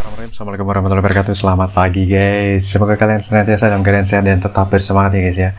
Bismillahirrahmanirrahim. Assalamualaikum warahmatullahi wabarakatuh. Selamat pagi guys. Semoga kalian senantiasa dalam keadaan sehat dan tetap bersemangat ya guys ya.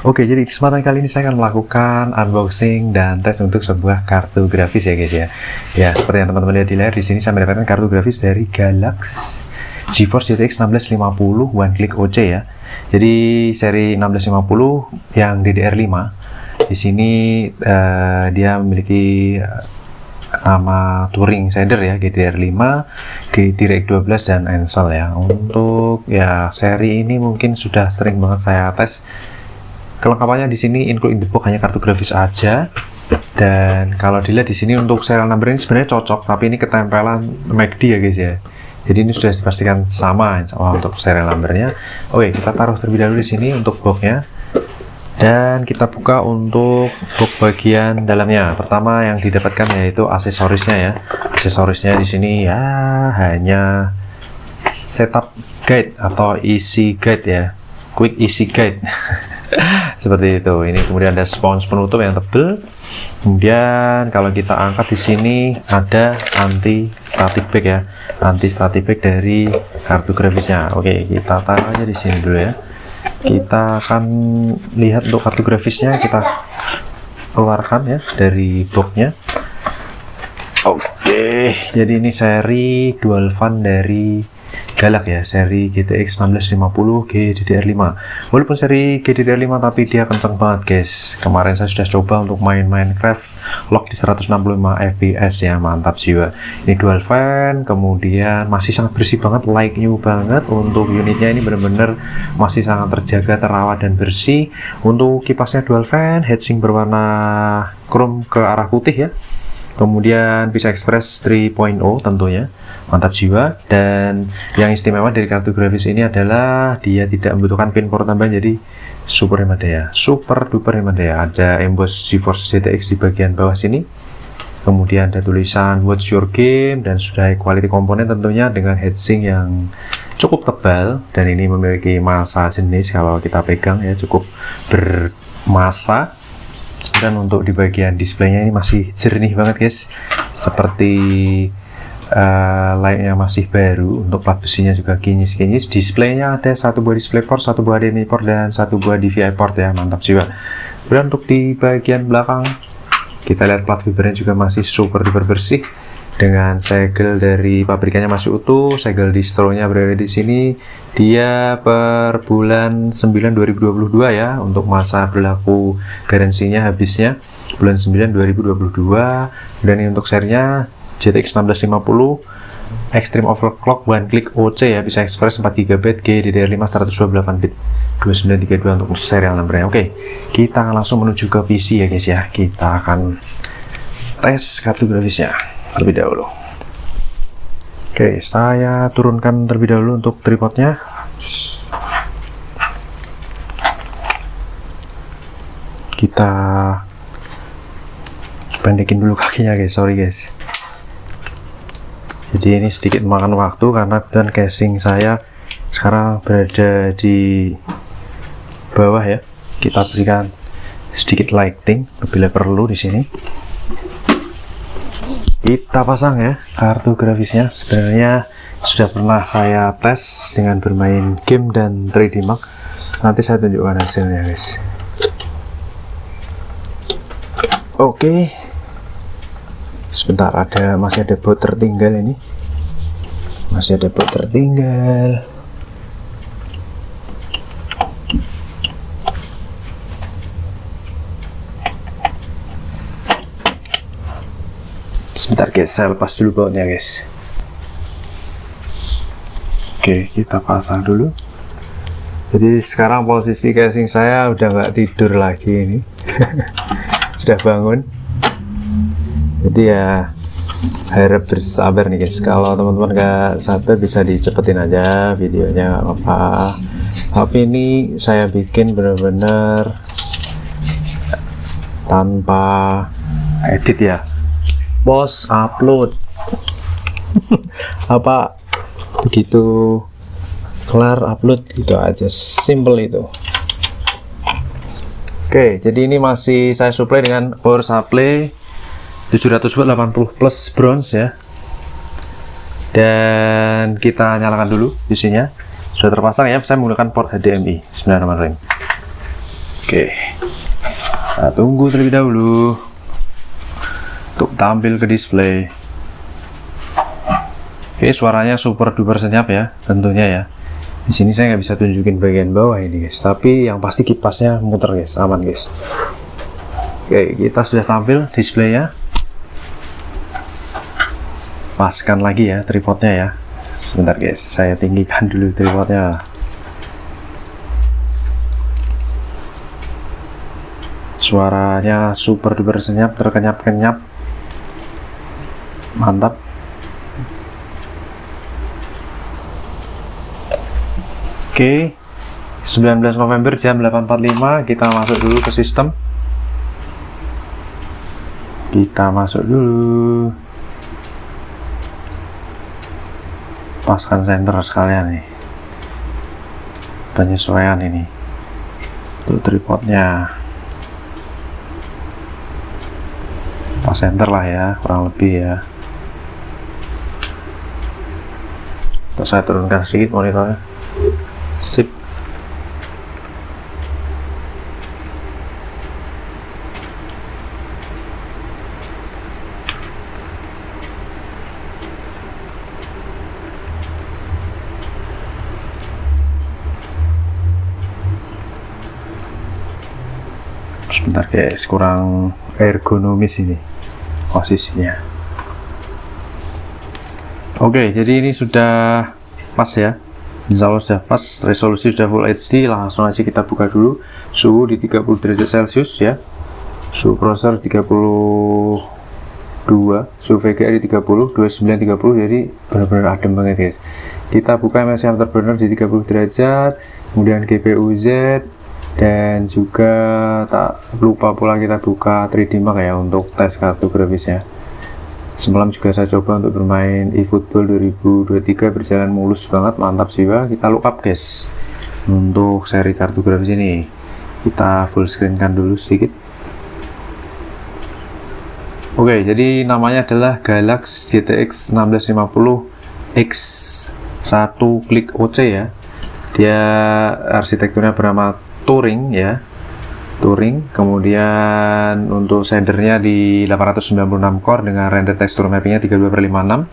Oke, jadi di kesempatan kali ini saya akan melakukan unboxing dan tes untuk sebuah kartu grafis ya guys ya. Ya, seperti yang teman-teman lihat di layar, di sini saya mendapatkan kartu grafis dari Galaxy GeForce GTX 1650 One Click OC ya. Jadi seri 1650 yang DDR5. Di sini dia memiliki nama touring shader ya, GDR5, DirectX 12 dan Ansel ya. Untuk ya seri ini mungkin sudah sering banget saya tes. Kelengkapannya di sini include in the box hanya kartu grafis aja. Dan kalau dilihat di sini untuk serial number ini sebenarnya cocok, tapi ini ketempelan MACD ya guys ya. Jadi ini sudah dipastikan sama untuk serial numbernya. Oke, kita taruh terlebih dahulu di sini untuk boxnya. Dan kita buka untuk box bagian dalamnya. Pertama yang didapatkan yaitu aksesorisnya ya. Aksesorisnya di sini ya hanya setup guide atau easy guide ya, quick easy guide. Seperti itu. Ini kemudian ada spons penutup yang tebal. Kemudian kalau kita angkat di sini ada anti static back ya, anti static back dari kartu grafisnya. Oke, kita taruh aja di sini dulu ya. Kita akan lihat untuk kartu grafisnya, kita keluarkan ya dari boxnya. Oke, jadi ini seri dual fan dari Galaxy ya, seri GTX 1650 GDDR5. Walaupun seri GDDR5 tapi dia kenceng banget guys. Kemarin saya sudah coba untuk main Minecraft lock di 165 fps ya, mantap jiwa. Ini dual fan, kemudian masih sangat bersih banget, like new banget. Untuk unitnya ini benar-benar masih sangat terjaga, terawat dan bersih. Untuk kipasnya dual fan, heatsink berwarna chrome ke arah putih ya. Kemudian PCI Express 3.0 tentunya, mantap jiwa. Dan yang istimewa dari kartu grafis ini adalah dia tidak membutuhkan pin port tambahan, jadi super hemat daya, super duper hemat daya. Ada emboss GeForce GTX di bagian bawah sini, kemudian ada tulisan Watch Your Game, dan sudah high quality komponen tentunya dengan heatsink yang cukup tebal. Dan ini memiliki massa jenis, kalau kita pegang ya cukup bermassa. Dan untuk di bagian displaynya ini masih jernih banget guys, seperti layaknya masih baru. Untuk plat besinya juga kinyis-kinyis. Displaynya ada satu buah display port, satu buah HDMI port, dan satu buah DVI port ya, mantap juga. Dan untuk di bagian belakang kita lihat plat fibernya juga masih super duper bersih, dengan segel dari pabrikannya masih utuh. Segel distronya berada di sini. Dia per bulan 9 2022 ya. Untuk masa berlaku garansinya habisnya bulan 9 2022. Dan ini untuk serinya GTX 1650 Extreme Overclock One Click OC ya, bisa Express 4GB GDDR5 128bit 2932 untuk serial numbernya. Oke, kita akan langsung menuju ke PC ya guys ya. Kita akan tes kartu grafisnya terlebih dahulu. Oke, saya turunkan terlebih dahulu untuk tripodnya. Kita pendekin dulu kakinya guys, sorry guys. Jadi ini sedikit makan waktu karena kebetulan casing saya sekarang berada di bawah ya. Kita berikan sedikit lighting bila perlu di sini. Kita pasang ya kartu grafisnya. Sebenarnya sudah pernah saya tes dengan bermain game dan 3D Mark. Nanti saya tunjukkan hasilnya guys. Oke, sebentar, masih ada baut tertinggal ini. Masih ada baut tertinggal. Sebentar guys, saya lepas dulu bautnya guys. Oke, kita pasang dulu. Jadi sekarang posisi casing saya udah nggak tidur lagi ini. Sudah bangun. Jadi ya harap bersabar nih guys. Kalau teman-teman nggak sabar bisa dicepetin aja videonya, nggak apa-apa. Tapi ini saya bikin benar-benar tanpa edit ya, post upload apa begitu kelar upload gitu aja, simple itu. Oke, jadi ini masih saya supply dengan power supply 700 watt 80 plus bronze ya. Dan kita nyalakan dulu PC-nya. Sudah terpasang ya, saya menggunakan port HDMI. Bismillahirrahmanirrahim. Oke, nah, tunggu terlebih dahulu untuk tampil ke display. Oke, suaranya super duper senyap ya, tentunya ya. Di sini saya nggak bisa tunjukin bagian bawah ini guys, tapi yang pasti kipasnya muter guys, aman guys. Oke, kita sudah tampil displaynya. Paskan lagi ya tripodnya ya. Sebentar guys, saya tinggikan dulu tripodnya. Suaranya super duper senyap, terkenyap-kenyap, mantap. Oke, 19 November jam 8.45, kita masuk dulu ke sistem. Kita masuk dulu. Paskan center sekalian nih. Penyesuaian ini. Untuk tripodnya. Pas center lah ya, kurang lebih ya. Terus saya turunkan sedikit monitornya. Sip. Sebentar guys, kurang ergonomis ini posisinya. Oke, jadi ini sudah pas ya. Insya Allah sudah pas, resolusi sudah Full HD. Langsung aja kita buka dulu. Suhu di 30 derajat Celcius ya. Suhu prosesor 32, suhu VGA di 30, 2930, jadi benar-benar adem banget guys. Kita buka MSI Afterburner di 30 derajat, kemudian GPU Z, dan juga tak lupa pula kita buka 3D Mark ya untuk tes kartu grafisnya. Semalam juga saya coba untuk bermain eFootball 2023, berjalan mulus banget, mantap jiwa. Kita look up guys untuk seri kartu grafis ini. Kita full screen kan dulu sedikit. Oke, jadi namanya adalah Galax GTX 1650 X1 Click OC ya. Dia arsitekturnya bernama Turing ya, Turing. Kemudian untuk shadernya di 896 core dengan render tekstur mappingnya 32/56.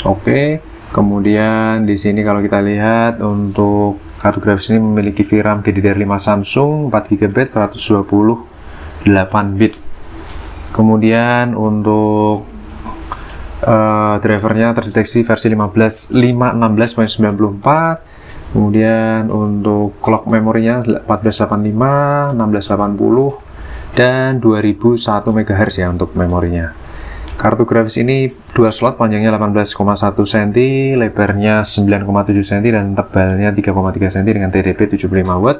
Oke, kemudian di sini kalau kita lihat untuk kartu grafis ini memiliki VRAM GDDR5 Samsung 4 GB 128 bit. Kemudian untuk drivernya terdeteksi versi 516.94. Kemudian untuk clock memorinya 1485, 1680, dan 2001 MHz ya untuk memorinya. Kartu grafis ini 2 slot, panjangnya 18,1 cm, lebarnya 9,7 cm, dan tebalnya 3,3 cm dengan TDP 75 watt.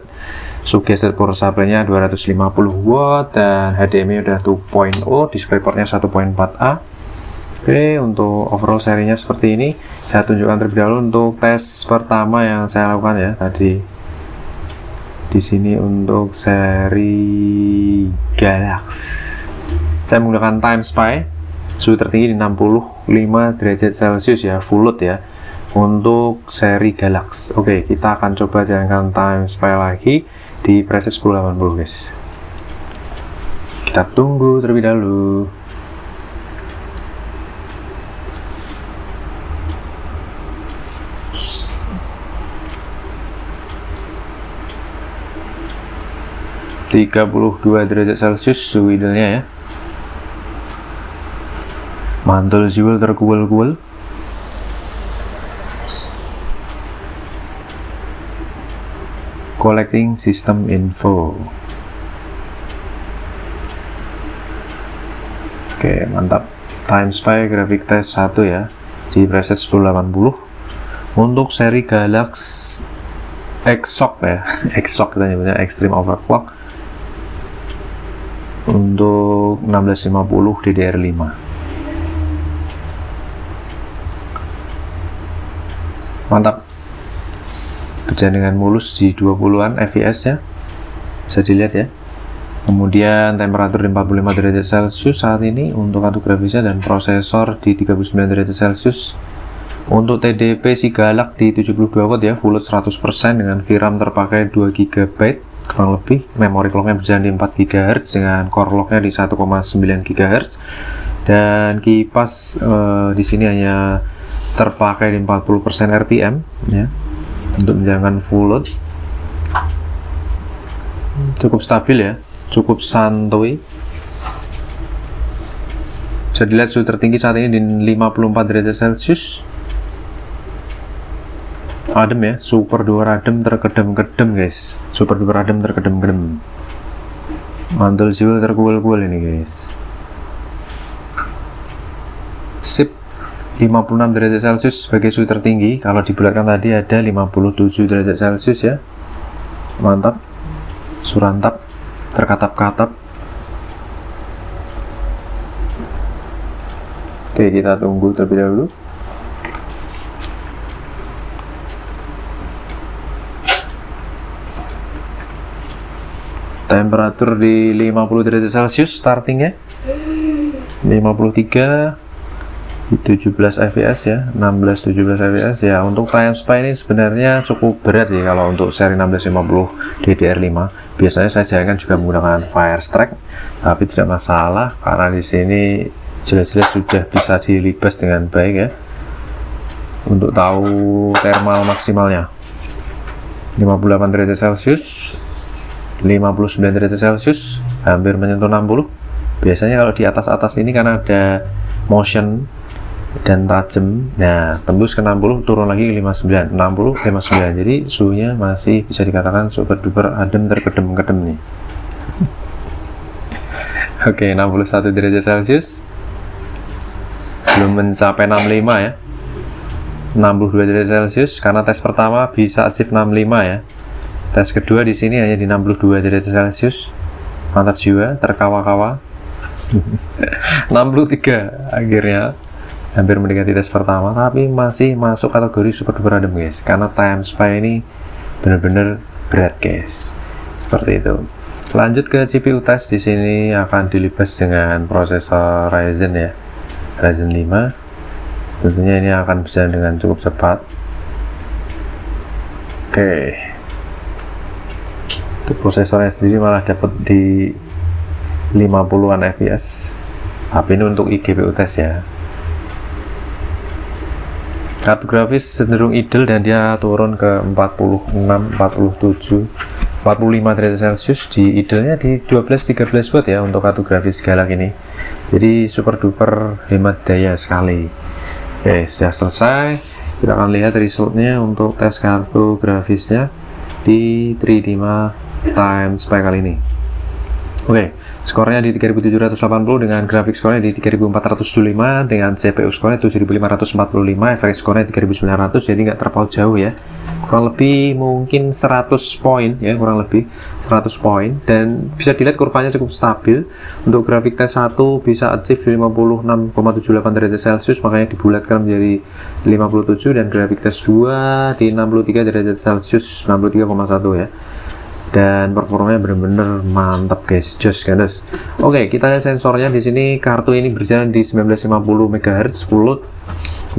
Suggested power supply-nya 250 watt, dan HDMI udah 2.0, DisplayPort-nya 1.4A. Oke, untuk overall serinya seperti ini. Saya tunjukkan terlebih dahulu untuk tes pertama yang saya lakukan ya tadi. Di sini untuk seri Galax. Saya menggunakan Time Spy. Suhu tertinggi di 65 derajat Celcius ya, full load ya. Untuk seri Galax. Oke, kita akan coba jalankan Time Spy lagi di preset 1080 guys. Kita tunggu terlebih dahulu. (32 derajat Celcius suhu idealnya ya. Mantul jewel terkuel-kuel. Collecting system info. Oke, mantap. Time Spy graphic test 1 ya di preset 1080 untuk seri Galax Exoc ya. Exoc kita nyebutnya, Extreme Overclock, untuk 1650 DDR5. Mantap, berjalan dengan mulus di 20-an fps ya, bisa dilihat ya. Kemudian temperatur di 45 derajat Celcius saat ini untuk kartu grafisnya, dan prosesor di 39 derajat Celcius. Untuk TDP si galak di 72 watt ya, full load 100% dengan VRAM terpakai 2 GB kurang lebih. Memori clocknya berjalan di 4 GHz dengan core locknya di 1,9 GHz. Dan kipas di sini hanya terpakai di 40% RPM ya, untuk menjalankan full load. Cukup stabil ya, cukup santuy. Bisa dilihat suhu tertinggi saat ini di 54 derajat Celcius. Adem ya, super duper adem, terkedem-kedem guys. Super duper adem, terkedem-kedem. Mantul jiwa terkual-kual ini guys. Sip. 56 derajat Celcius sebagai suhu tertinggi. Kalau dibulatkan tadi ada 57 derajat Celcius ya. Mantap. Surantap, terkatap-katap. Oke, kita tunggu terlebih dahulu. Temperatur di 50 derajat Celcius startingnya. 53 17 fps ya, 16-17 fps ya. Untuk time spy ini sebenarnya cukup berat ya kalau untuk seri 1650 DDR5. Biasanya saya jalankan juga menggunakan Firestrike, tapi tidak masalah karena di sini jelas-jelas sudah bisa dilibas dengan baik ya. Untuk tahu thermal maksimalnya 58 derajat Celcius, 59 derajat Celcius, hampir menyentuh 60. Biasanya kalau di atas-atas ini karena ada motion dan tajam, nah tembus ke 60, turun lagi ke 59, 60, 59. Jadi suhunya masih bisa dikatakan super duper adem, terkedem-kedem nih. Oke, 61 derajat Celcius, belum mencapai 65 ya. 62 derajat Celcius karena tes pertama bisa achieve 65 ya. Tes kedua di sini hanya di 62 derajat Celcius. Mantap jiwa, terkawa-kawa. 63 akhirnya, hampir mendekati tes pertama, tapi masih masuk kategori super duper adem guys, karena time spy ini benar-benar berat guys. Seperti itu. Lanjut ke CPU test, di sini akan dilibas dengan prosesor Ryzen ya, Ryzen 5. Tentunya ini akan berjalan dengan cukup cepat. Oke. Untuk prosesornya sendiri malah dapat di 50-an fps. Tapi ini untuk iGPU test ya. Kartu grafis cenderung idle dan dia turun ke 46, 47, 45 derajat Celcius. Di idle-nya di 12-13 watt ya untuk kartu grafis galak ini. Jadi super duper hemat daya sekali. Oke, sudah selesai. Kita akan lihat resultnya untuk tes kartu grafisnya di 3D time spy kali ini. Oke, skornya di 3780 dengan grafik skornya di 3475, dengan CPU skornya 7545, efek skornya 3900, jadi nggak terpaut jauh ya. Kurang lebih mungkin 100 poin ya, kurang lebih 100 poin, dan bisa dilihat kurvanya cukup stabil. Untuk grafik tes 1 bisa achieve di 56,78 derajat Celcius, makanya dibulatkan menjadi 57, dan grafik tes 2 di 63 derajat Celcius, 63,1 ya. Dan performanya benar-benar mantap guys, jos guys. Oke, kita lihat sensornya. Di sini kartu ini berjalan di 1950 MHz full load,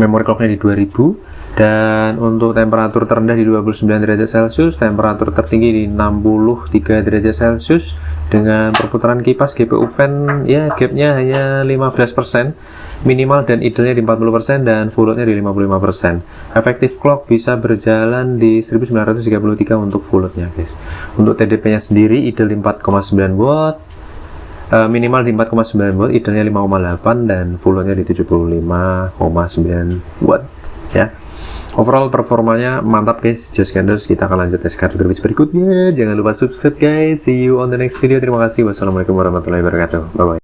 memori clocknya di 2000, dan untuk temperatur terendah di 29 derajat Celcius, temperatur tertinggi di 63 derajat Celcius, dengan perputaran kipas GPU fan ya gapnya hanya 15%, minimal dan idle-nya di 40%, dan full load-nya di 55%. Efektif clock bisa berjalan di 1933 untuk full load-nya guys. Untuk TDP-nya sendiri idle di 4,9 watt, minimal di 4,9 watt, idle-nya 5,8, dan full load-nya di 75,9 watt ya. Overall performanya mantap guys, just gandos. Kita akan lanjut tes kartu grafis berikutnya. Jangan lupa subscribe guys. See you on the next video. Terima kasih. Wassalamualaikum warahmatullahi wabarakatuh. Bye bye.